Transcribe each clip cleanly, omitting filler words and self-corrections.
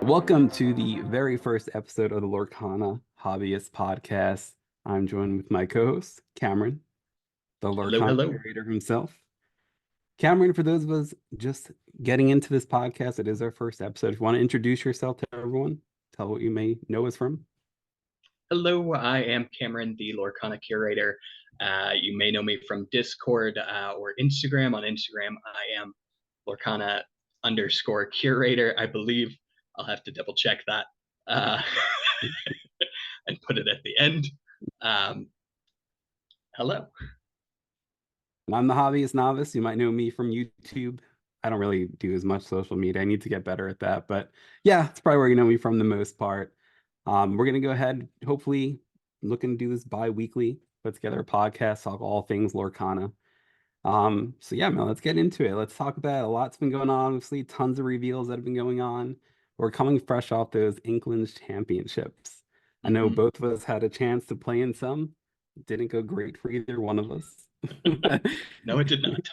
Welcome to the very first episode of the Lorcana Hobbyist podcast. I'm joined with my co-host, Cameron, the Hello, Lorcana hello. Curator himself. Cameron, for those of us just getting into this podcast, it is our first episode. If you want to introduce yourself to everyone, tell what you may know us from. Hello, I am Cameron the Lorcana Curator. You may know me from Discord or Instagram. On Instagram, I am Lorcana_curator. I believe I'll have to double check that uh, and put it at the end. Um, Hello. And I'm the Hobbyist Novice. You might know me from YouTube. I don't really do as much social media. I need to get better at that. But yeah, it's probably where you know me from the most part. We're going to go ahead, hopefully, looking to do this bi-weekly, put together a podcast, talk all things Lorcana. So yeah, man, let's get into it. Let's talk about a lot's been going on. Obviously, tons of reveals that have been going on. We're coming fresh off those Inklands championships. I know Mhm. both of us had a chance to play in some. Didn't go great for either one of us. No, it did not.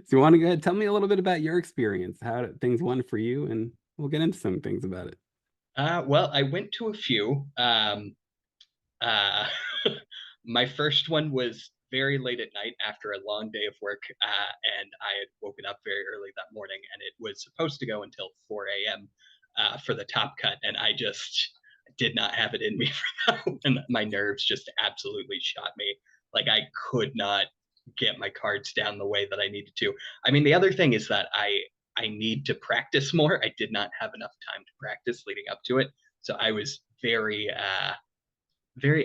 So you want to go ahead, tell me a little bit about your experience, how things went for you, and we'll get into some things about it. Well, I went to a few. Uh, my first one was very late at night after a long day of work, and I had woken up very early that morning, and it was supposed to go until 4 a.m. For the top cut, and I just did not have it in me for that one. My nerves just absolutely shot me. Like I could not get my cards down the way that I needed to. I mean, the other thing is that I need to practice more. I did not have enough time to practice leading up to it, so I was very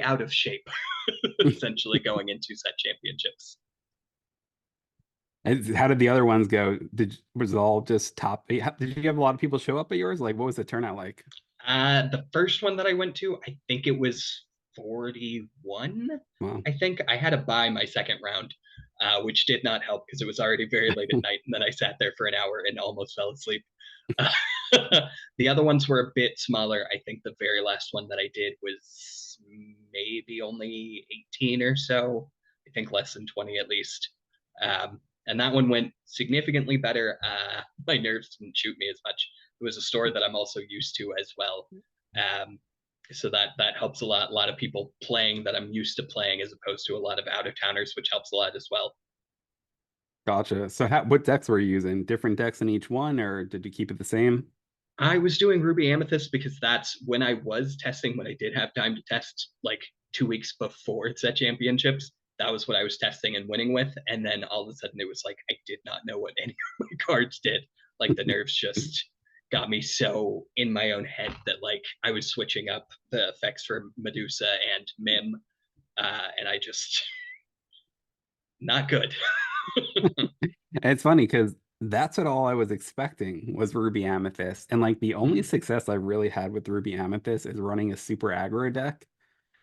out of shape, essentially going into set championships. How did the other ones go? Was it all just top? Did you have a lot of people show up at yours? Like, what was the turnout like? The first one that I went to, I think it was 41. Wow. I think I had to buy my second round, which did not help because it was already very late at night. And then I sat there for an hour and almost fell asleep. Uh, the other ones were a bit smaller. I think the very last one that I did was maybe only 18 or so. I think less than 20 at least. And that one went significantly better. My nerves didn't shoot me as much. It was a store that I'm also used to as well. Um, so that helps a lot. A lot of people playing that I'm used to playing as opposed to a lot of out of towners, which helps a lot as well. Gotcha. So what decks were you using? Different decks in each one, or did you keep it the same? I was doing Ruby Amethyst because that's when I was testing, when I did have time to test, like 2 weeks before set championships. That was what I was testing and winning with. And then all of a sudden it was like I did not know what any of my cards did. Like the nerves just got me so in my own head that like I was switching up the effects for Medusa and Mim. And I just not good. And it's funny because that's what all I was expecting was Ruby Amethyst. And like the only success I really had with Ruby Amethyst is running a super aggro deck.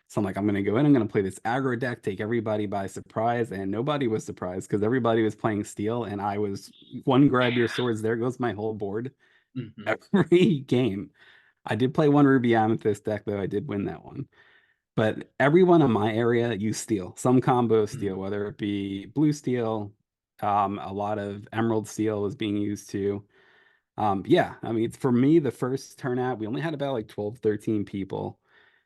So I'm like, I'm gonna go in, I'm gonna play this aggro deck, take everybody by surprise, and nobody was surprised because everybody was playing steel, and I was one grab your Yeah. swords, there goes my whole board Mm-hmm. every game. I did play one Ruby Amethyst deck though, I did win that one. But everyone in my area used steel, some combo steel, Mm-hmm. whether it be blue steel, a lot of emerald steel was being used too. Yeah, I mean, for me, the first turnout, we only had about like 12, 13 people.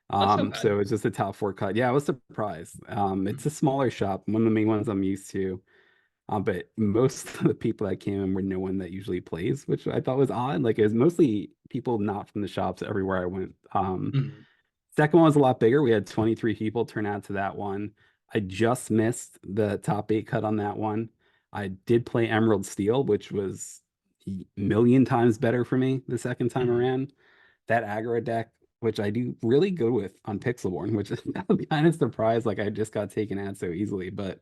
That's not bad. So it's just a top four cut. Yeah, I was surprised. It's a Mm-hmm. smaller shop, one of the main ones I'm used to. But most of the people that came in were no one that usually plays, which I thought was odd. Like it was mostly people not from the shops everywhere I went. Mm-hmm. Second one was a lot bigger. We had 23 people turn out to that one. I just missed the top eight cut on that one. I did play Emerald Steel, which was a million times better for me the second time Mm-hmm. around. That aggro deck, which I do really good with on Pixelborn, which is I'm kind of surprised like I just got taken out so easily, but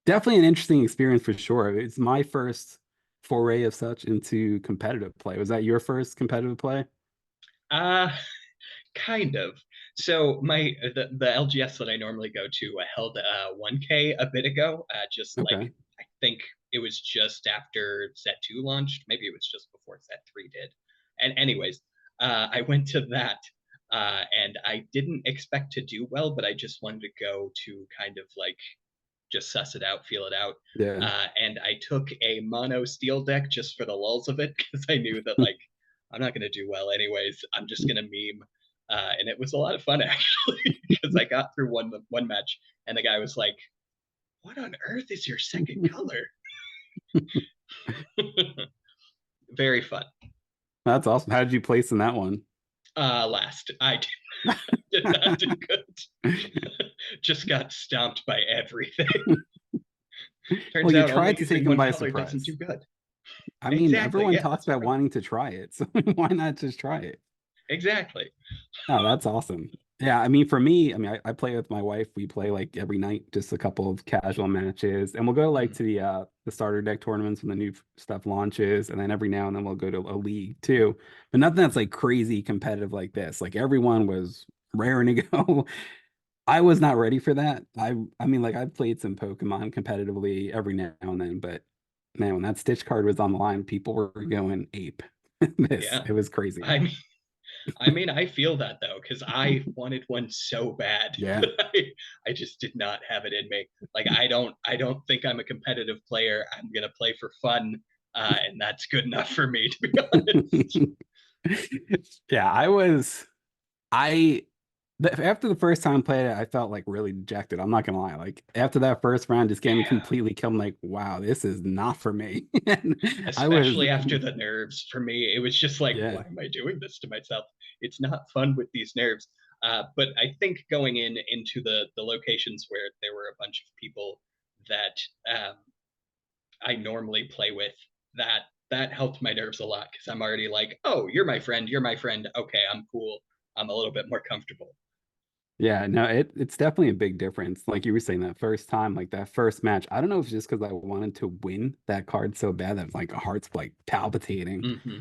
definitely an interesting experience for sure. It's my first foray of such into competitive play. Was that your first competitive play? Uh, Kind of. So the LGS that I normally go to held 1K a bit ago. Just like Okay. I think it was just after Set 2 launched. Maybe it was just before Set 3 did. And anyways, I went to that, and I didn't expect to do well, but I just wanted to go to kind of like just suss it out, feel it out. Yeah. And I took a mono steel deck just for the lulls of it because I knew that like I'm not gonna do well anyways. I'm just gonna meme. And it was a lot of fun actually because I got through one match and the guy was like, "What on earth is your second color?" Very fun. That's awesome. How did you place in that one? Last, I did not do good. Just got stomped by everything. Well, Turns you out only tried to take using him one by color doesn't surprise. do good. I mean, Exactly. everyone Yeah, talks that's about right. wanting to try it, so why not just try it? Exactly. Oh, that's awesome. Yeah, I mean, for me, I mean, I play with my wife. We play like every night, just a couple of casual matches, and we'll go like Mhm. to the starter deck tournaments when the new stuff launches, and then every now and then we'll go to a league too. But nothing that's like crazy competitive like this. Like everyone was raring to go. I was not ready for that. I mean, like I've played some Pokemon competitively every now and then, but man, when that Stitch card was on the line, people were going ape. This Yeah. it was crazy. I mean, I feel that though, because I wanted one so bad, Yeah. but I just did not have it in me. Like I don't think I'm a competitive player. I'm gonna play for fun, and that's good enough for me, to be honest. Yeah, I was I after the first time I played it, I felt like really dejected. I'm not gonna lie. Like after that first round, just getting Yeah, completely killed, I'm like, wow, this is not for me. And I was especially after the nerves. For me, it was just like, yeah. why am I doing this to myself? It's not fun with these nerves. But I think going into the locations where there were a bunch of people that I normally play with, that helped my nerves a lot because I'm already like, oh, you're my friend. Okay, I'm cool. I'm a little bit more comfortable. Yeah, no, it's definitely a big difference. Like you were saying, that first time, like that first match, I don't know if it's just because I wanted to win that card so bad that like a heart's like palpitating. Hmm.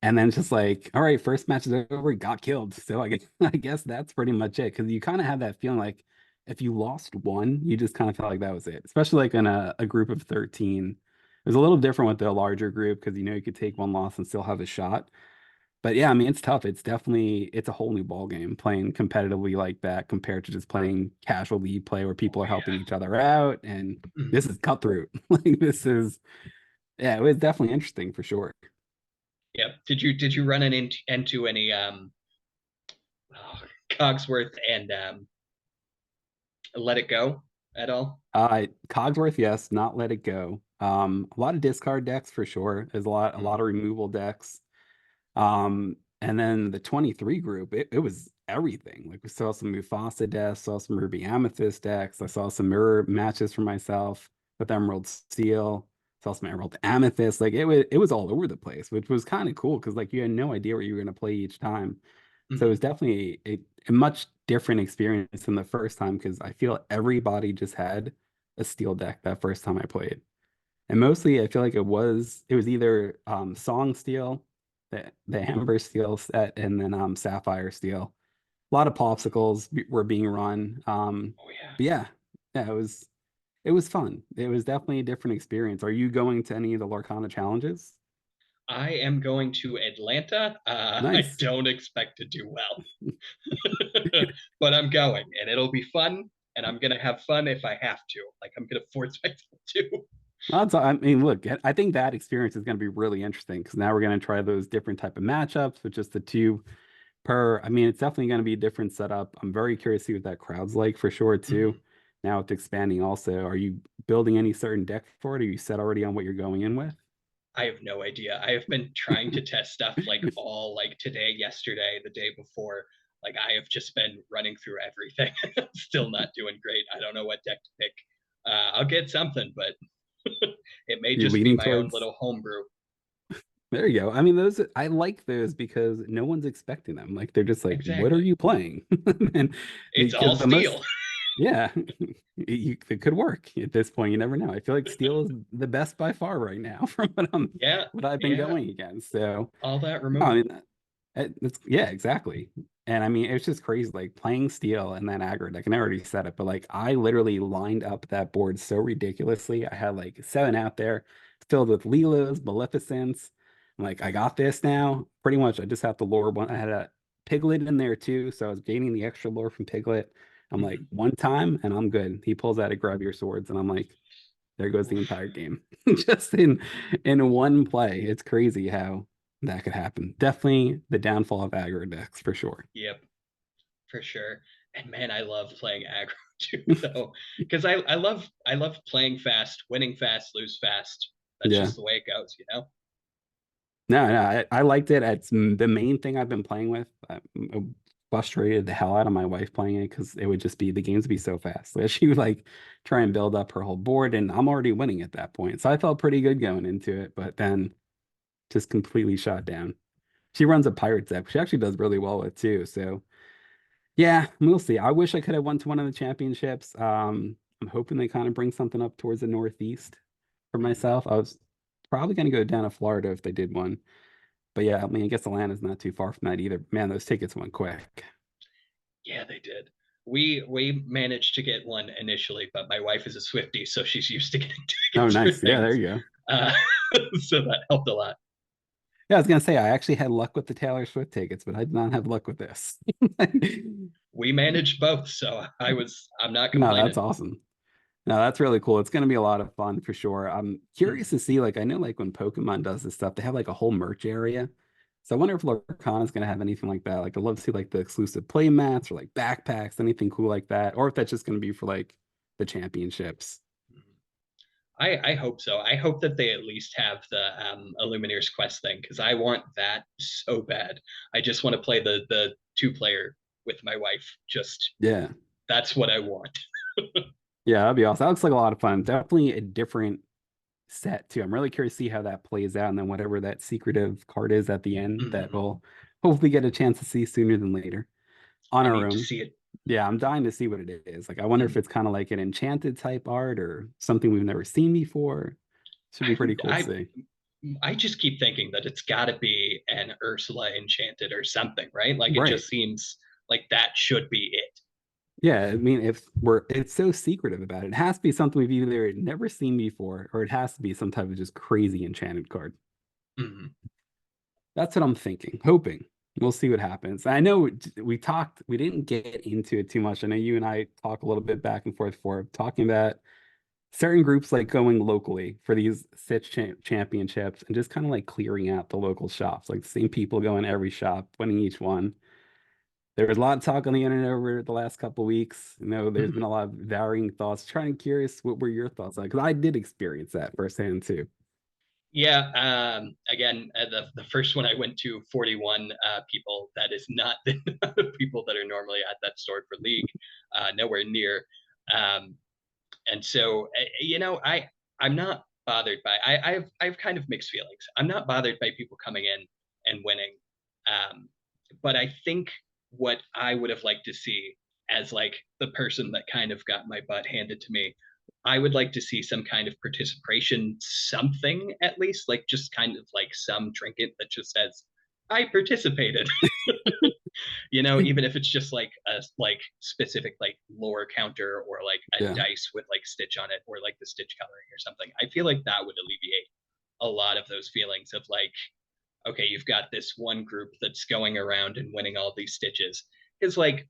And then it's just like, all right, first match is over, got killed. So I guess I guess that's pretty much it. Because you kind of have that feeling like if you lost one, you just kind of felt like that was it. Especially like in a group of 13. It was a little different with the larger group because you know you could take one loss and still have a shot. But yeah, I mean it's tough. It's a whole new ball game playing competitively like that compared to just playing casual league play where people Oh are helping yeah. each other out. And this Hmm. is cutthroat. Like this is yeah, it was definitely interesting for sure. Yep. Did you run into any oh, Cogsworth and Let It Go at all? Cogsworth, yes, not let it go. A lot of discard decks for sure. There's a lot Mm. of removal decks. And then the 23 group, it was everything. Like we saw some Mufasa decks, saw some Ruby Amethyst decks. I saw some mirror matches for myself with Emerald Steel, saw some Emerald Amethyst. Like it was all over the place, which was kind of cool because like you had no idea what you were gonna play each time. So it was Hmm. definitely a much different experience than the first time because I feel everybody just had a steel deck that first time I played. And mostly I feel like it was either Song Steel, the Amber Steel set, and then Sapphire Steel. A lot of popsicles were being run. Oh yeah. But yeah, it was fun. It was definitely a different experience. Are you going to any of the Lorcana challenges? I am going to Atlanta. I Nice. don't expect to do well, but I'm going, and it'll be fun. And I'm gonna have fun if I have to. Like I'm gonna force myself to. I mean, look, I think that experience is going to be really interesting because now we're going to try those different type of matchups with just the two per. I mean, it's definitely going to be a different setup. I'm very curious to see what that crowd's like for sure too. Mhm. Now it's expanding also. Are you building any certain deck for it? Are you set already on what you're going in with? I have no idea. I have been trying to test stuff like all like today, yesterday, the day before. Like I have just been running through everything. Still not doing great. I don't know what deck to pick. I'll get something, but it may You're just be leaning my own towards. little homebrew. There you go. I mean, those I like those because no one's expecting them. Like they're just like, what are Exactly. you playing? And It's all because the most steel. yeah, it could work at this point. You never know. I feel like steel is the best by far right now from Yeah, what I've been yeah. going against. So, All that no, I removal. mean, it's yeah, exactly. And I mean, it's just crazy. Like playing steel and that aggro deck. And I already said it, but like I literally lined up that board so ridiculously. I had like 7 out there filled with Leelas, Maleficents. I'm like, I got this now. Pretty much, I just have to lure one. I had a Piglet in there too, so I was gaining the extra lore from Piglet. I'm like, Mhm. one time and I'm good. He pulls out a grab your swords, and I'm like, there goes the Oof. entire game. Just in one play. It's crazy how. that could happen. Definitely the downfall of aggro decks for sure. Yep, for sure. And man, I love playing aggro too, though, because I love playing fast, winning fast, lose fast. That's Yeah. just the way it goes, you know. No, no, I liked it. It's the main thing I've been playing with. I frustrated the hell out of my wife playing it because it would just be the games would be so fast. So she would like try and build up her whole board, and I'm already winning at that point. So I felt pretty good going into it, but then just completely shot down. She runs a pirate deck. She actually does really well with too. So yeah, we'll see. I wish I could have won to one of the championships. I'm hoping they kind of bring something up towards the Northeast for Mhm. myself. I was probably going to go down to Florida if they did one. But yeah, I mean, I guess Atlanta's not too far from that either. Man, those tickets went quick. Yeah, they did. We managed to get one initially, but my wife is a Swiftie, so she's used to getting Oh, tickets for nice. Yeah, there things. you go. Uh, so that helped a lot. Yeah, I was gonna say I actually had luck with the Taylor Swift tickets, but I did not have luck with this. We managed both, so I'm not No, that's complaining. awesome. No, that's really cool. It's gonna be a lot of fun for sure. I'm curious Mhm. to see, like, I know like when Pokemon does this stuff, they have like a whole merch area. So I wonder if Lorcana is gonna have anything like that. Like I'd love to see like the exclusive play mats or like backpacks, anything cool like that, or if that's just gonna be for like the championships. I hope so. I hope that they at least have the Illumineers quest thing because I want that so bad. I just want to play the two player with my wife. Just Yeah. that's what I want. Yeah, that'd be awesome. That looks like a lot of fun. Definitely a different set too. I'm really curious to see how that plays out, and then whatever that secretive card is at the end that Mhm. we'll hopefully get a chance to see sooner than later on I our need to own. see it. Yeah, I'm dying to see what it is. Like, I wonder if Mhm. it's kind of like an enchanted type art or something we've never seen before. Should be I pretty cool to I see. I just keep thinking that it's got to be an Ursula Enchanted or something, right? Like it Right. just seems like that should be it. Yeah, I mean, if we're it's so secretive about it, it has to be something we've either never seen before, or it has to be some type of just crazy enchanted card. Mhm. That's what I'm thinking, hoping. We'll see what happens. I know we didn't get into it too much. I know you and I talk a little bit back and forth for talking about certain groups like going locally for these championships and just kind of like clearing out the local shops, like the same people going every shop, winning each one. There was a lot of talk on the internet over the last couple of weeks. You know, there's been Mhm. a lot of varying thoughts. Trying curious, what were your thoughts on? Because I did experience that firsthand too. Yeah. Again, the first one I went to 41 people. That is not the people that are normally at that store for League. Nowhere near. Um, and so I'm not bothered by I've kind of mixed feelings. I'm not bothered by people coming in and winning, um, but I think what I would have liked to see as like the person that kind of got my butt handed to me, I would like to see some kind of participation, something at least, like just kind of like some trinket that just says I participated. Even if it's just like a like specific like lore counter or like a Yeah. dice with like stitch on it or like the stitch coloring or something. I feel like that would alleviate a lot of those feelings of like, okay, you've got this one group that's going around and winning all these stitches. Is like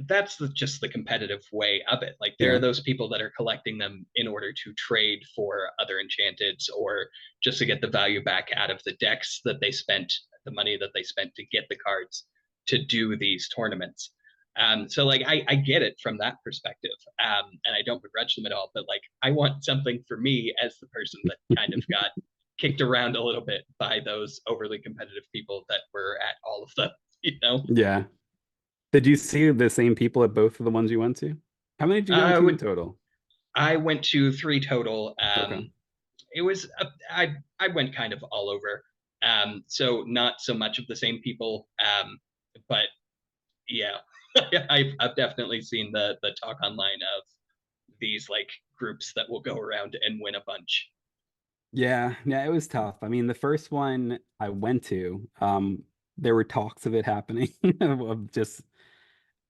that's just the competitive way of it. Like there are Yeah. those people that are collecting them in order to trade for other enchanteds or just to get the value back out of the decks that they spent, the money that they spent to get the cards to do these tournaments. So like I get it from that perspective, and I don't begrudge them at all. But like I want something for me as the person that kind of got kicked around a little bit by those overly competitive people that were at all of them. You know, Yeah. Did you see the same people at both of the ones you went to? How many did you go I to in would total? I went to three total. Okay. It was I went kind of all over. So not so much of the same people. But yeah, I've definitely seen the talk online of these like groups that will go around and win a bunch. Yeah, yeah, it was tough. I mean, the first one I went to, there were talks of it happening, of just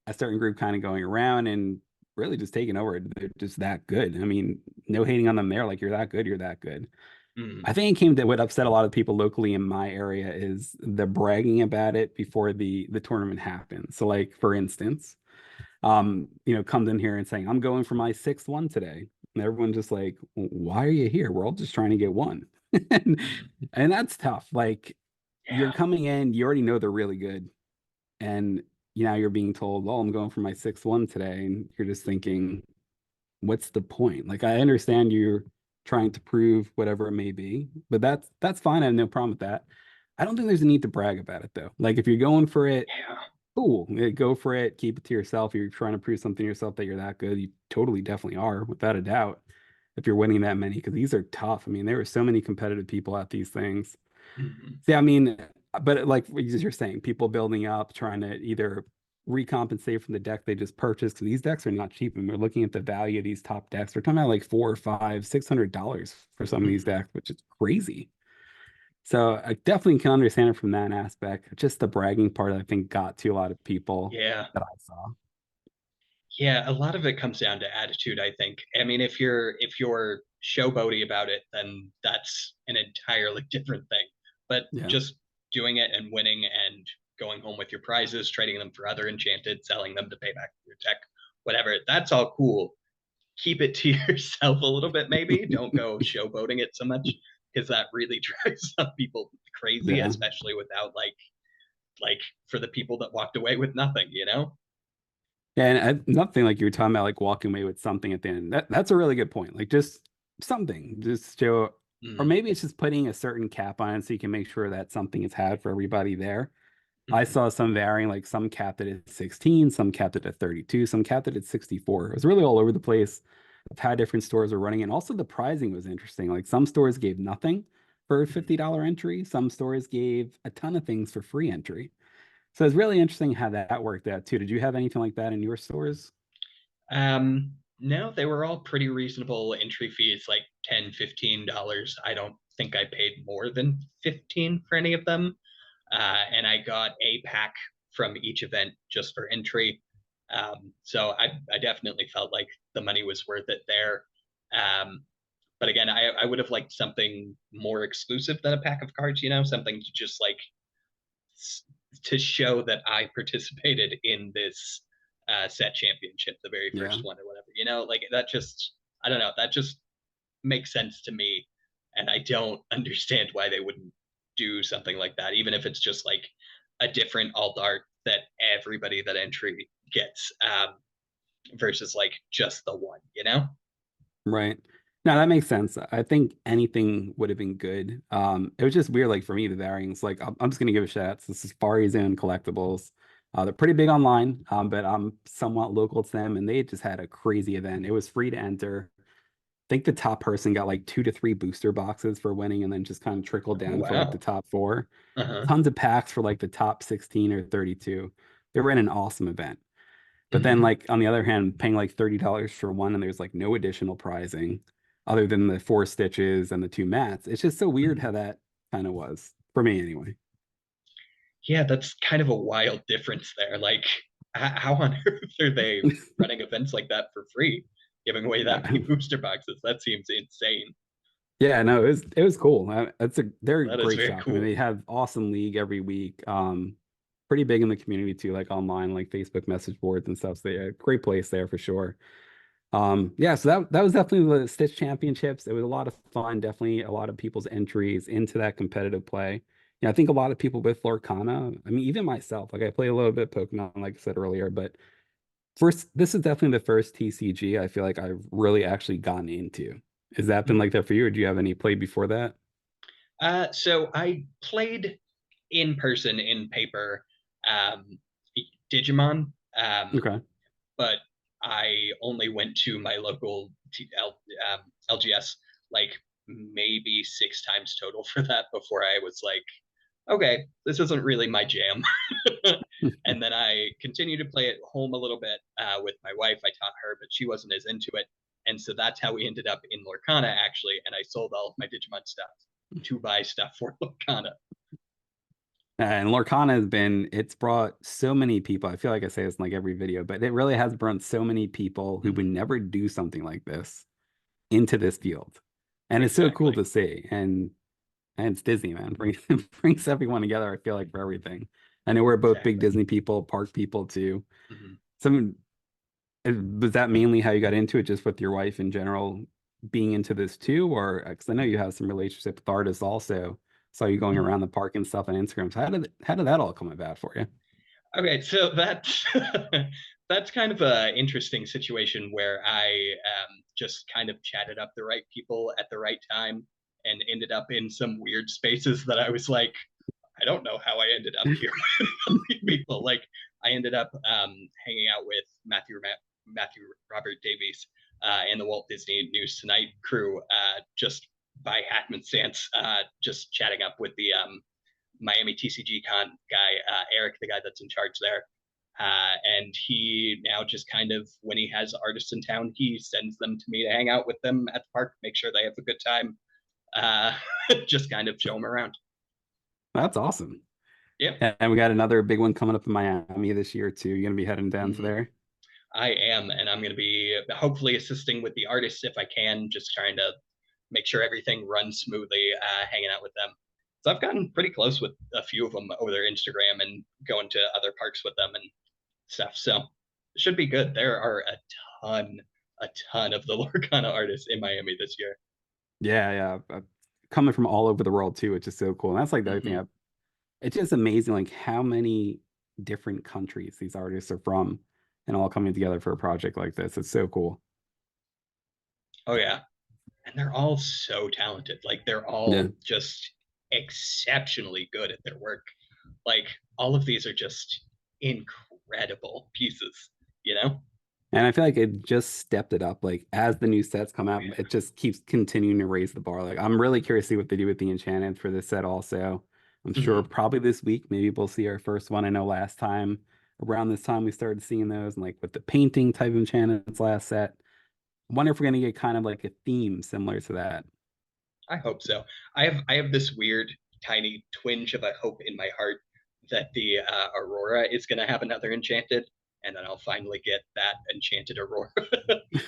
a certain group kind of going around and really just taking over. They're just that good. I mean, no hating on them there. Like, you're that good, you're that good. Mm, I think it came to what upset a lot of people locally in my area is the bragging about it before the tournament happened. So, like, for instance, comes in here and saying, I'm going for my sixth one today. And everyone's just like, why are you here? We're all just trying to get one. and, mm, and that's tough. Like, you're Yeah. coming in, you already know they're really good. And now you're being told, well, I'm going for my sixth one today. And you're just thinking, what's the point? Like, I understand you're trying to prove whatever it may be, but that's fine. I have no problem with that. I don't think there's a need to brag about it though. Like if you're going for it, Yeah. cool, go for it, keep it to yourself. You're trying to prove something to yourself that you're that good. You totally definitely are, without a doubt, if you're winning that many, because these are tough. I mean, there were so many competitive people at these things. Mhm. See, I mean, but like you're saying, people building up, trying to either recompensate from the deck they just purchased. 'Cause these decks are not cheap, and we're looking at the value of these top decks. We're talking about like four or five, $600 for some of these Mhm. decks, which is crazy. So I definitely can understand it from that aspect. Just the bragging part, I think, got to a lot of people Yeah. that I saw. Yeah, a lot of it comes down to attitude, I think. I mean, if you're showboaty about it, then that's an entirely different thing. But Yeah, just doing it and winning and going home with your prizes, trading them for other enchanted, selling them to pay back your tech, whatever, that's all cool. Keep it to yourself a little bit, maybe. Don't go showboating it so much because that really drives some people crazy, yeah. especially without like for the people that walked away with nothing, you know? Yeah, and nothing like you were talking about, like walking away with something at the end. That's a really good point. Like just something, just show, or Mm, maybe it's just putting a certain cap on it so you can make sure that something is had for everybody there. I mhm, saw some varying, like some capped it at 16, some capped it at 32, some capped it at 64. It was really all over the place of how different stores were running. And also the pricing was interesting. Like some stores gave nothing for a mhm. $50 entry, some stores gave a ton of things for free entry. So it's really interesting how that worked out too. Did you have anything like that in your stores? No, they were all pretty reasonable entry fees, like $10, $15. I don't think I paid more than 15 for any of them. And I got a pack from each event just for entry. So I definitely felt like the money was worth it there. Um, but again, I would have liked something more exclusive than a pack of cards, something to just like to show that I participated in this set championship, the very Yeah. first one or whatever. Like that just I don't know, that just makes sense to me, and I don't understand why they wouldn't do something like that, even if it's just like a different alt art that everybody that entry gets, versus like just the one. Right. No, that makes sense. I think anything would have been good. It was just weird, like for me, the variants. Like I'm just gonna give a shout out to Safari Zone Collectibles. They're pretty big online, but I'm somewhat local to them, and they just had a crazy event. It was free to enter. I think the top person got like 2 to 3 booster boxes for winning, and then just kind of trickled Oh down for like the wow. top four. Uh-huh. Tons of packs for like the top 16 or 32. They ran an awesome event. But then, Mm-hmm. like on the other hand, paying like $30 for one, and there's like no additional prizing other than the 4 stitches and the 2 mats. It's just so weird Mm-hmm. how that kind of was for me, anyway. Yeah, that's kind of a wild difference there. Like, how on earth are they running events like that for free, giving away that Yeah, many booster boxes? That seems insane. yeah, no, it was cool. They're a That is great very shop. I mean, cool. they have awesome league every week. Pretty big in the community too, like online, like Facebook message boards and stuff. So they a great place there for sure. Yeah, so that was definitely the Stitch Championships. It was a lot of fun, definitely a lot of people's entries into that competitive play. Yeah, I think a lot of people with Lorcana, I mean, even myself, like I play a little bit Pokemon, like I said earlier, but first, this is definitely the first TCG I feel like I've really actually gotten into. Has that been like Mhm. that for you, or do you have any play before that? So I played in person, in paper, um, Digimon, Okay. but I only went to my local LGS like maybe 6 times total for that before I was like, okay, this isn't really my jam. And then I continued to play at home a little bit with my wife. I taught her, but she wasn't as into it. And so that's how we ended up in Lorcana, actually. And I sold all of my Digimon stuff to buy stuff for Lorcana. And Lorcana it's brought so many people. I feel like I say this in like every video, but it really has brought so many people who would Mm-hmm. never do something like this into this field. And it's so cool Exactly. to see. And it's Disney, man. Brings everyone together, I feel like, for everything. I know we're both big Exactly. Disney people, park people too. Mm-hmm. Some Was that mainly how you got into it, just with your wife in general being into this too? Or because I know you have some relationship with artists also. Saw you going Mhm. around the park and stuff on Instagram. So how did that all come about for you? Okay, so that's that's kind of a interesting situation where I just kind of chatted up the right people at the right time and ended up in some weird spaces that I was like, I don't know how I ended up here with all these people. Like I ended up hanging out with Matthew Robert Davies and the Walt Disney News Tonight crew just by happenstance, just chatting up with the Miami TCG Con guy, Eric, the guy that's in charge there. And he now just kind of, when he has artists in town, he sends them to me to hang out with them at the park, make sure they have a good time, uh, just kind of show them around. That's awesome. Yep. And we got another big one coming up in Miami this year too. You're gonna be heading down to Mm-hmm. there. I am, and I'm going to be hopefully assisting with the artists if I can, just trying to make sure everything runs smoothly, hanging out with them. So I've gotten pretty close with a few of them over their Instagram and going to other parks with them and stuff. So it should be good. There are ton, a ton of the Lorcana artists in Miami this year. Yeah, yeah. Coming from all over the world too, which is so cool. And that's like the other thing. Mm-hmm. It's just amazing, like how many different countries these artists are from, and all coming together for a project like this. It's so cool. Oh yeah, and they're all so talented. Like they're Yeah. all just exceptionally good at their work. Like all of these are just incredible pieces, you know? And I feel like it just stepped it up. Like as the new sets come Oh out, yeah. it just keeps continuing to raise the bar. Like I'm really curious to see what they do with the Enchanted for this set also. I'm sure Mm-hmm. probably this week, maybe we'll see our first one. I know last time around this time we started seeing those and like with the painting type of Enchanted's last set. I wonder if we're gonna get kind of like a theme similar to that. I hope so. I have this weird tiny twinge of a hope in my heart that the Aurora is going to have another Enchanted, and then I'll finally get that Enchanted Aurora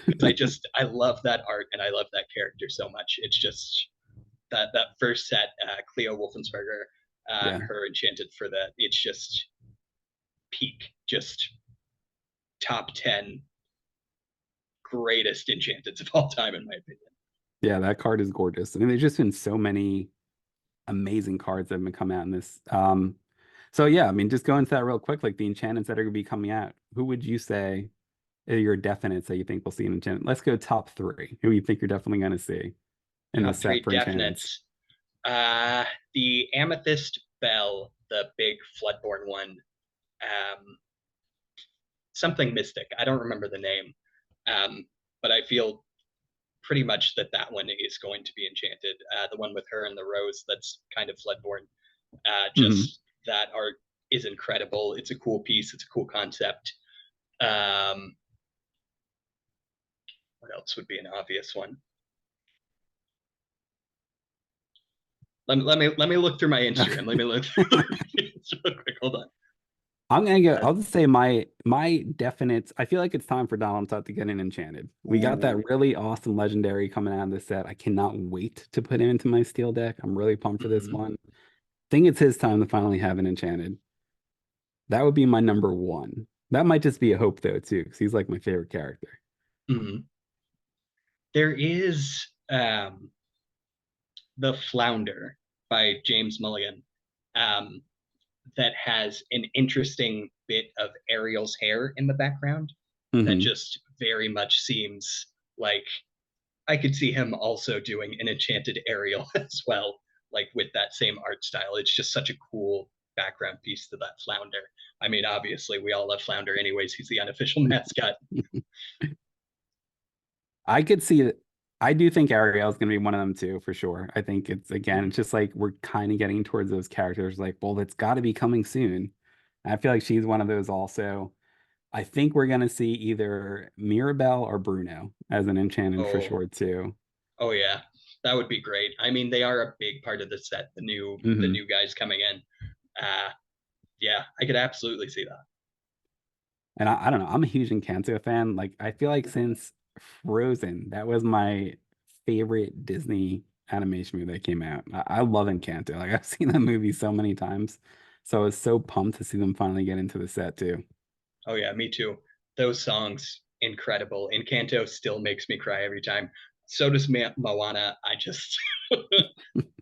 because I love that art and I love that character so much. It's just that first set, Cleo Wolfensberger, Yeah. her Enchanted for that. It's just peak, just top 10 greatest Enchanteds of all time in my opinion. Yeah, that card is gorgeous. I mean, there's just been so many amazing cards that have been coming out in this. So yeah, I mean, just go into that real quick, like the enchantments that are going to be coming out. Who would you say are your definites that you think we'll see in enchantment? Let's go top three. Who you think you're definitely going to see in the Top set three for enchantments? definites. The Amethyst Bell, the big Floodborn one, um, something mystic. I don't remember the name, but I feel pretty much that that one is going to be enchanted. The one with her and the rose, that's kind of Floodborn. Hmm. Just that art is incredible. It's a cool piece. It's a cool concept. Um, what else would be an obvious one? Let me look through my Instagram. Let me look through real quick. Hold on. I'm gonna go. Uh, I'll just say my definites. I feel like it's time for Donald Tuck to get an enchanted. We got that ooh. really awesome legendary coming out of this set. I cannot wait to put him into my steel deck. I'm really pumped for this Mm-hmm. one. Think it's his time to finally have an enchanted. That would be my number one. That might just be a hope though too, because he's like my favorite character. Mm-hmm. There is The Flounder by James Mulligan, um, that has an interesting bit of Ariel's hair in the background that Hmm. just very much seems like I could see him also doing an enchanted Ariel as well, like with that same art style. It's just such a cool background piece to that Flounder. I mean, obviously, we all love Flounder anyways. He's the unofficial mascot. I could see it. I do think Ariel's gonna be one of them too, for sure. I think it's again, it's Mm-hmm. just like we're kind of getting towards those characters, like, well, it's got to be coming soon. I feel like she's one of those also. I think we're gonna see either Mirabelle or Bruno as an enchanted for Oh, sure too. oh yeah, that would be great. I mean, they are a big part of the set. The Hmm. new guys coming in. Uh, yeah, I could absolutely see that. And I don't know. I'm a huge Encanto fan. Like I feel like since Frozen, that was my favorite Disney animation movie that came out. I love Encanto. Like I've seen that movie so many times. So I was so pumped to see them finally get into the set too. Oh yeah, me too. Those songs, incredible. Encanto still makes me cry every time. So does Moana. I just,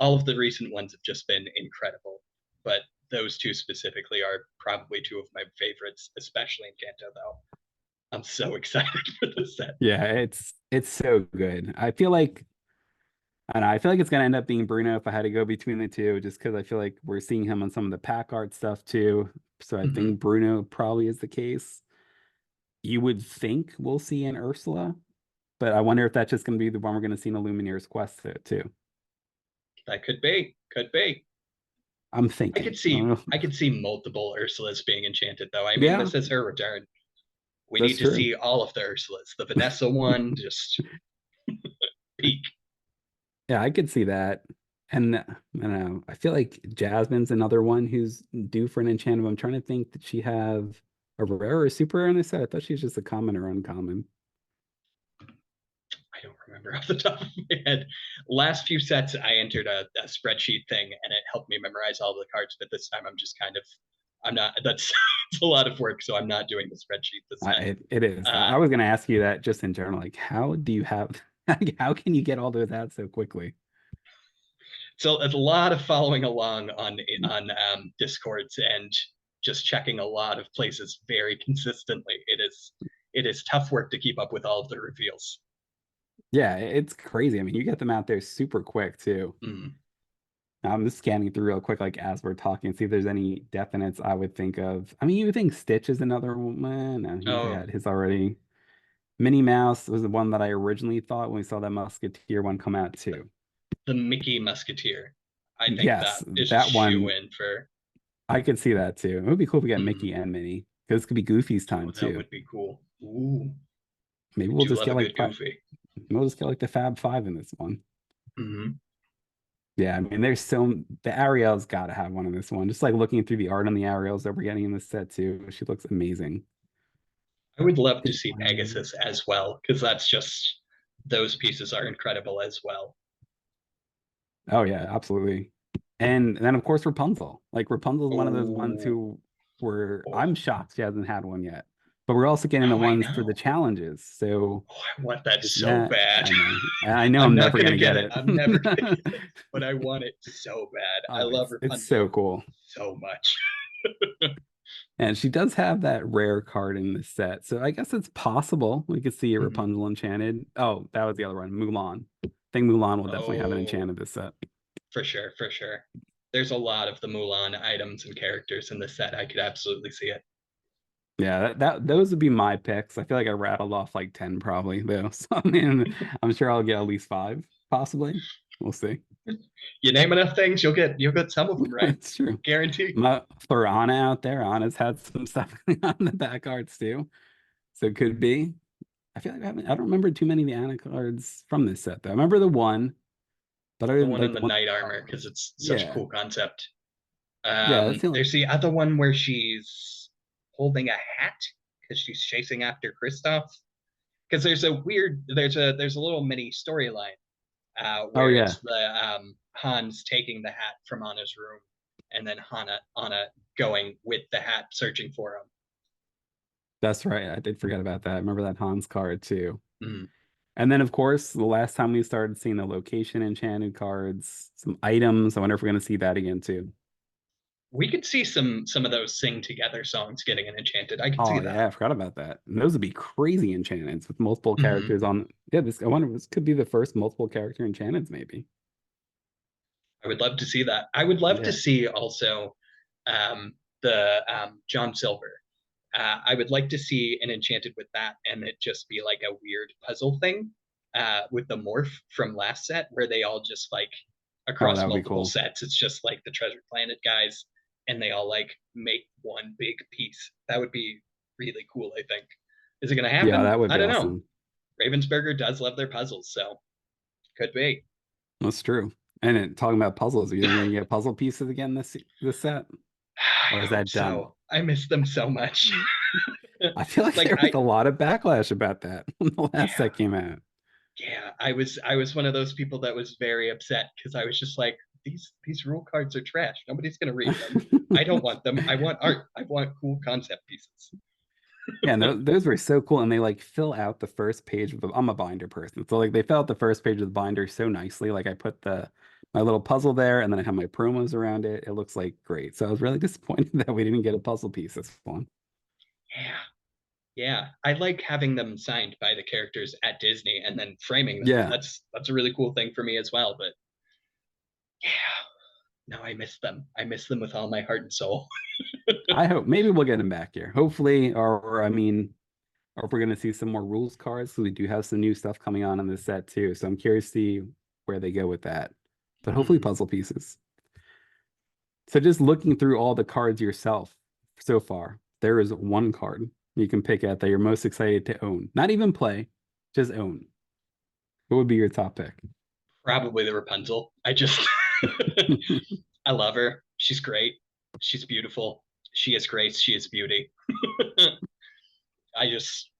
all of the recent ones have just been incredible. But those two specifically are probably two of my favorites, especially Encanto, though. I'm so excited for this set. Yeah, it's so good. I feel like I don't know, I feel like it's gonna end up being Bruno if I had to go between the two, just because I feel like we're seeing him on some of the pack art stuff too. So I Mm-hmm. think Bruno probably is the case. You would think we'll see an Ursula, but I wonder if that's just gonna be the one we're gonna see in the Lumineers quest too. That could be, could be. I'm I could thinking. I don't see, know. I could see multiple Ursulas being enchanted, though. I mean, Yeah, this is her return. We that's need to true. see all of the Ursulas. The Vanessa one, just peak. Yeah, I could see that. And I don't know. I feel like Jasmine's another one who's due for an enchantment. I'm trying to think, did she have a rare or a super rare in this set? I thought she was just a common or uncommon. I don't remember off the top of my head. Last few sets, I entered a spreadsheet thing, and it helped me memorize all the cards. But this time, I'm just kind of, I'm not. That's it's a lot of work, so I'm not doing the spreadsheet this time. It is. Uh, I was going to ask you that just in general. Like, how do you have, how can you get all those out so quickly? so it's a lot of following along on Discords and just checking a lot of places very consistently. It is tough work to keep up with all of the reveals. Yeah, it's crazy. I mean, you get them out there super quick too. Mm. I'm just scanning through real quick, like as we're talking, see if there's any definites I would think of. I mean, you would think Stitch is another one. No, he's Oh, had his already. Minnie Mouse was the one that I originally thought when we saw that Musketeer one come out too. the Mickey Musketeer. I think that Yes, is a that shoe one in for. I could see that too. It would be cool if we get Mm. Mickey and Minnie because it could be Goofy's time Oh, that too. would be cool. Ooh, Maybe I we'll do just love get a like good Goofy. we'll just get like the Fab Five in this one. Mm-hmm. Yeah, I mean, there's so the Ariel's got to have one in this one. Just like looking through the art on the Ariels that we're getting in this set too, she looks amazing. I would love to Think see one- Pegasus as well, because that's just those pieces are incredible as well. Oh yeah, absolutely. And then of course Rapunzel. Like Rapunzel's one of those ones Oh, who were oh, I'm shocked she hasn't had one yet. But we're also getting the oh, I ones for the know. challenges. So Oh, I want that is so that bad. I know. I know I'm I'm not never gonna gonna get get it. it. I'm never gonna get it, but I want it so bad. I Oh, love it's so Rapunzel cool. so much. And she does have that rare card in the set. So I guess it's possible we could see a Mhm. Rapunzel enchanted. Oh, that was the other one, Mulan. I think Mulan will definitely have an Oh, enchanted this set. for sure, for sure. There's a lot of the Mulan items and characters in this set. I could absolutely see it. Yeah, that those would be my picks. I feel like I rattled off like 10 probably though. So I mean, I'm sure I'll get at least five, possibly. We'll see. You name enough things, you'll get some of them right. That's true. Guarantee. For Anna out there, Anna's had some stuff on the back cards too. So it could be. I feel like I don't remember too many of the Anna cards from this set though. I remember the one, but I The didn't one like in the the one. knight armor because it's such a Yeah. cool concept. Yeah, that's the only. There's the other one where she's holding a hat because she's chasing after Kristoff. Because there's a little mini storyline Oh where yeah, it's the Hans taking the hat from Anna's room, and then Anna going with the hat searching for him. that's right. I did forget about that. I remember that Hans card too. Mm. And then of course, the last time we started seeing the location enchanted cards, some items. I wonder if we're gonna see that again too. We could see some of those sing together songs getting an enchanted. I could see Oh that. yeah, I forgot about that. And those would be crazy enchantments with multiple Mm-hmm. characters on. Yeah, this I wonder if this could be the first multiple character enchantments, maybe. I would love to see that. I would love to Yeah. see also the John Silver. I would like to see an enchanted with that, and it just be like a weird puzzle thing with the morph from last set, where they all just like Oh, that across would be multiple cool. sets. It's just like the Treasure Planet guys, and they all like make one big piece. That would be really cool. I think. Is it going to Yeah, happen? that would I be don't know. awesome. Ravensburger does love their puzzles, so could be. That's true. And talking about puzzles, are you think we're gonna get puzzle pieces again this set? I Or is hope that done? so. I miss them so much. I feel like like there was I a lot of backlash about that when the last yeah, set came out. yeah, I was one of those people that was very upset because I was just like these rule cards are trash. Nobody's gonna read them. I don't want them. I want art. I want cool concept pieces. Yeah, no, those were so cool, and they like fill out the first page with. I'm a binder person, so like they fill out the first page of the binder so nicely. Like I put the my little puzzle there, and then I have my promos around it. It looks like great. So I was really disappointed that we didn't get a puzzle piece this one. Yeah. Yeah. I like having them signed by the characters at Disney and then framing them. Yeah, That's a really cool thing for me as well. But yeah, no, I miss them. I miss them with all my heart and soul. I hope maybe we'll get him back here. Hopefully, or I mean, or if we're gonna see some more rules cards, so we do have some new stuff coming on in this set too. So I'm curious to see where they go with that. But hopefully Mhm. puzzle pieces. So just looking through all the cards yourself so far, there is one card you can pick out that you're most excited to own. Not even play, just own. What would be your top pick? Probably the Rapunzel. I just I love her. She's great. She's beautiful. She is grace. She is beauty. I just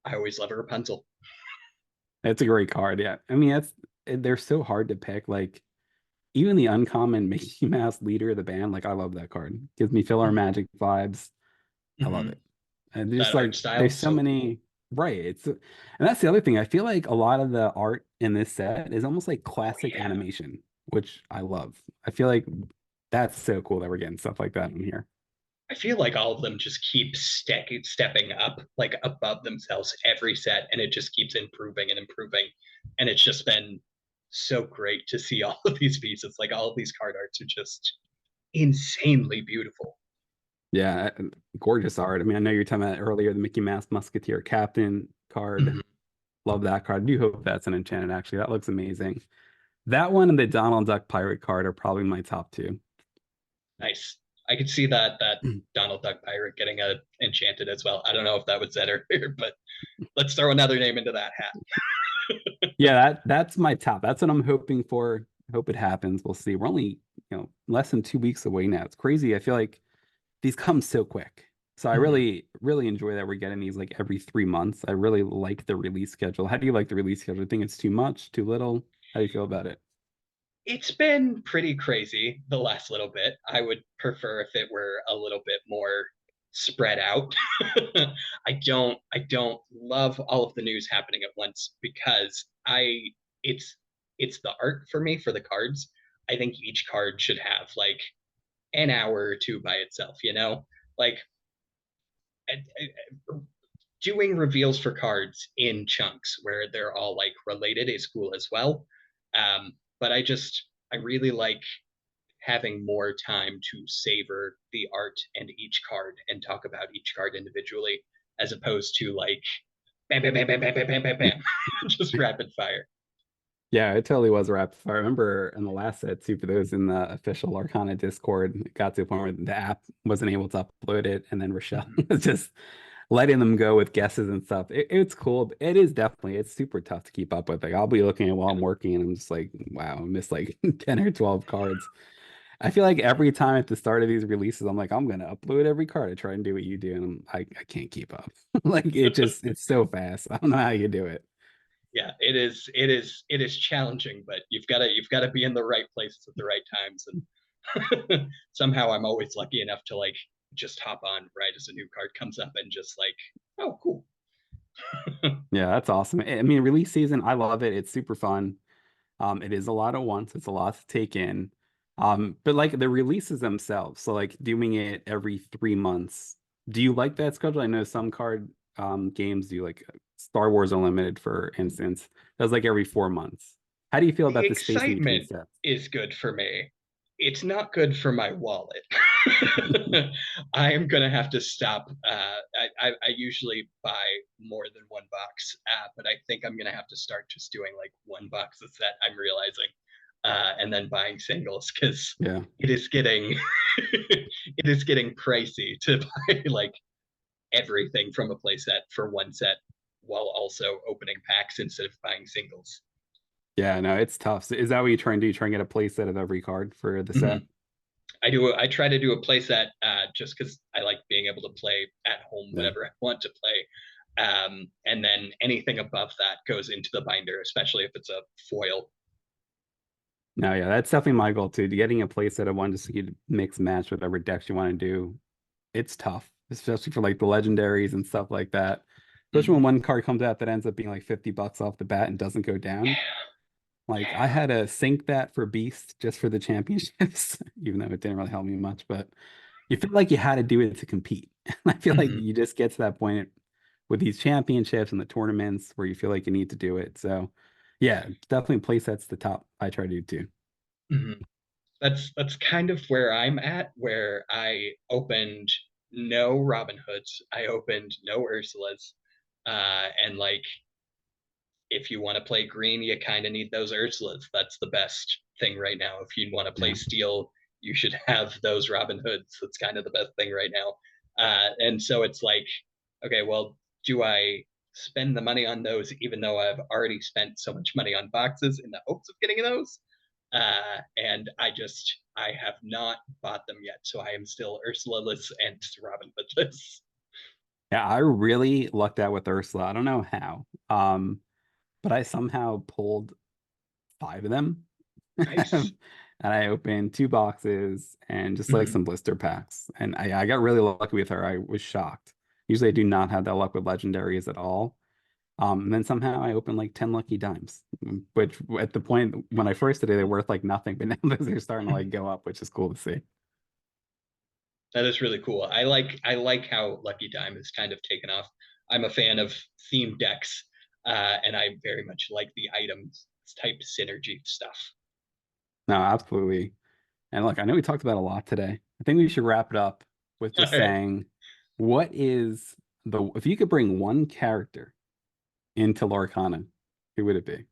I always love a Rapunzel. That's a great card. Yeah. I mean, they're so hard to pick. Like even the uncommon Mickey Mouse leader of the band, like I love that card. Gives me Filler Mhm. Magic vibes. I love Mhm. it. And there's That art like style, there's so so cool. many right. And that's the other thing. I feel like a lot of the art in this set is almost like Oh classic yeah. animation, which I love. I feel like that's so cool that we're getting stuff like that in here. I feel like all of them just keep stepping up like above themselves every set, and it just keeps improving and improving. And it's just been so great to see all of these pieces. Like all of these card arts are just insanely beautiful. Yeah, gorgeous art. I mean, I know you're talking about earlier the Mickey Mouse Musketeer Captain card. Mhm. Love that card. I do hope that's an enchanted, actually. That looks amazing. That one and the Donald Duck Pirate card are probably my top two. Nice. I could see that Donald Duck pirate getting a enchanted as well. I don't know if that was said earlier, but let's throw another name into that hat. Yeah, that's my top. That's what I'm hoping for. Hope it happens. We'll see. We're only, less than 2 weeks away now. It's crazy. I feel like these come so quick. So I Mhm. really, really enjoy that we're getting these like every 3 months. I really like the release schedule. How do you like the release schedule? Do you think it's too much, too little? How do you feel about it? It's been pretty crazy the last little bit. I would prefer if it were a little bit more spread out. I don't love all of the news happening at once because I it's it's the art for me for the cards. I think each card should have like an hour or two by itself, you know? Like doing reveals for cards in chunks where they're all like related is cool as well. But I really like having more time to savor the art and each card and talk about each card individually, as opposed to like bam, bam, bam, bam, bam, bam, bam, bam, bam, just rapid fire. Yeah, it totally was rapid fire. I remember in the last set too, for those in the official Lorcana Discord, it got to a point where the app wasn't able to upload it, and then Rochelle Mm-hmm. was just letting them go with guesses and stuff. It's cool. It is definitely it's super tough to keep up with. Like I'll be looking at while I'm working, and I'm just like, wow, I missed like 10 or 12 cards. I feel like every time at the start of these releases, I'm like, I'm gonna upload every card. I try and do what you do, and I can't keep up. Like it's so fast. I don't know how you do it. Yeah, it is challenging, but you've got to be in the right places at the right times, and somehow I'm always lucky enough to like just hop on right as a new card comes up and just like, oh, cool. Yeah, that's awesome. I mean, release season, I love it. It's super fun. It is a lot at once. It's a lot to take in. But like the releases themselves, so like doing it every 3 months. Do you like that schedule? I know some card games do like Star Wars Unlimited, for instance, does like every 4 months. How do you feel The about the spacing between excitement sets? is good for me. It's not good for my wallet. I am gonna have to stop. I usually buy more than one box, but I think I'm gonna have to start just doing like one box a set. I'm realizing, and then buying singles because Yeah. it is getting it is getting pricey to buy like everything from a playset for one set while also opening packs instead of buying singles. Yeah, no, it's tough. So is that what you try and do? You try and get a play set of every card for the set? Mhm. I try to do a playset just because I like being able to play at home Yeah. whatever I want to play. And then anything above that goes into the binder, especially if it's a foil. No, yeah, that's definitely my goal too. Getting a play set of one just so you can mix match whatever decks you want to do. It's tough, especially for like the legendaries and stuff like that. Especially when Mhm. one card comes out that ends up being like $50 off the bat and doesn't go down. Like I Yeah. had to sync that for Beast just for the championships, even though it didn't really help me much, but you feel like you had to do it to compete. And I feel like Hmm. you just get to that point with these championships and the tournaments where you feel like you need to do it. So yeah, definitely play sets the top. I try to do too. Hmm. That's kind of where I'm at, where I opened no Robin Hoods, I opened no Ursulas, and like if you want to play green, you kind of need those Ursulas. That's the best thing right now. If you want to play Yeah. steel, you should have those Robin Hoods. That's kind of the best thing right now. And so it's like, okay, well, do I spend the money on those even though I've already spent so much money on boxes in the hopes of getting those? And I have not bought them yet. So I am still Ursula-less and Robin Hoodless. Yeah, I really lucked out with Ursula. I don't know how. But I somehow pulled five of them. Nice. And I opened two boxes and just like Mm-hmm. some blister packs. And I got really lucky with her. I was shocked. Usually I do not have that luck with legendaries at all. And then somehow I opened like 10 lucky dimes, which at the point when I first did it, they were worth like nothing, but now they're starting to like go up, which is cool to see. That is really cool. I like how Lucky Dime has kind of taken off. I'm a fan of themed decks, and I very much like the items type synergy stuff. No, absolutely. And look, I know we talked about a lot today. I think we should wrap it up with All just right. saying, what is if you could bring one character into Lorcana, who would it be?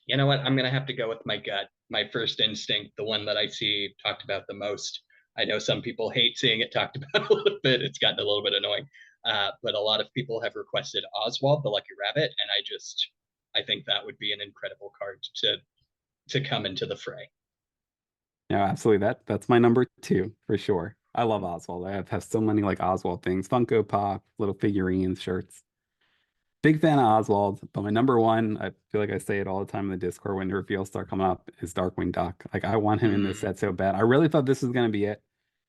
You know what? I'm gonna have to go with my gut, my first instinct, the one that I see talked about the most. I know some people hate seeing it talked about a little bit. It's gotten a little bit annoying, but a lot of people have requested Oswald, the Lucky Rabbit, and I think that would be an incredible card to come into the fray. Yeah, absolutely. That's my number two for sure. I love Oswald. I have so many like Oswald things, Funko Pop, little figurines, shirts. Big fan of Oswald, but my number one, I feel like I say it all the time in the Discord when reveals start coming up, is Darkwing Duck. Like I want him in this Mm. set so bad. I really thought this was gonna be it.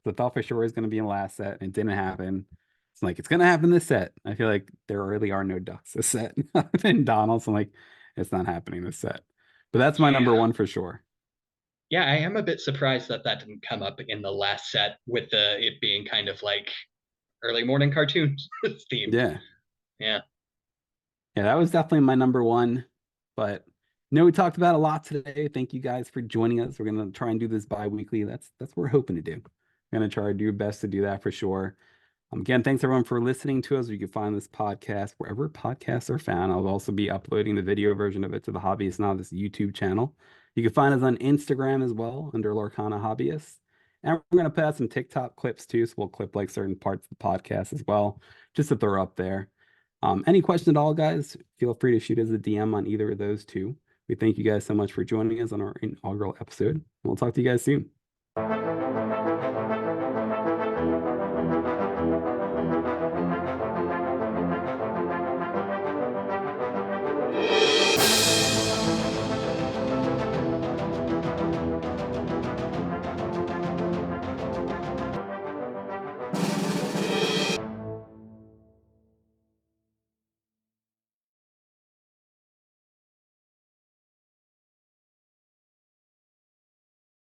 I thought for sure it was gonna be in last set, and it didn't happen. It's like it's gonna happen this set. I feel like there really are no ducks this set. Other than Donald's, I'm like, it's not happening this set. But that's my number Yeah. one for sure. Yeah, I am a bit surprised that that didn't come up in the last set with the it being kind of like early morning cartoons themed. Yeah. Yeah. Yeah, that was definitely my number one. But no, we talked about a lot today. Thank you guys for joining us. We're gonna try and do this bi-weekly. That's what we're hoping to do. We're gonna try to do our best to do that for sure. Again, thanks everyone for listening to us. You can find this podcast wherever podcasts are found. I'll also be uploading the video version of it to the Hobbyist Novice YouTube channel. You can find us on Instagram as well under Lorcana Hobbyists. And we're going to put out some TikTok clips too. So we'll clip like certain parts of the podcast as well, just to throw up there. Any question at all, guys, feel free to shoot us a DM on either of those two. We thank you guys so much for joining us on our inaugural episode. We'll talk to you guys soon.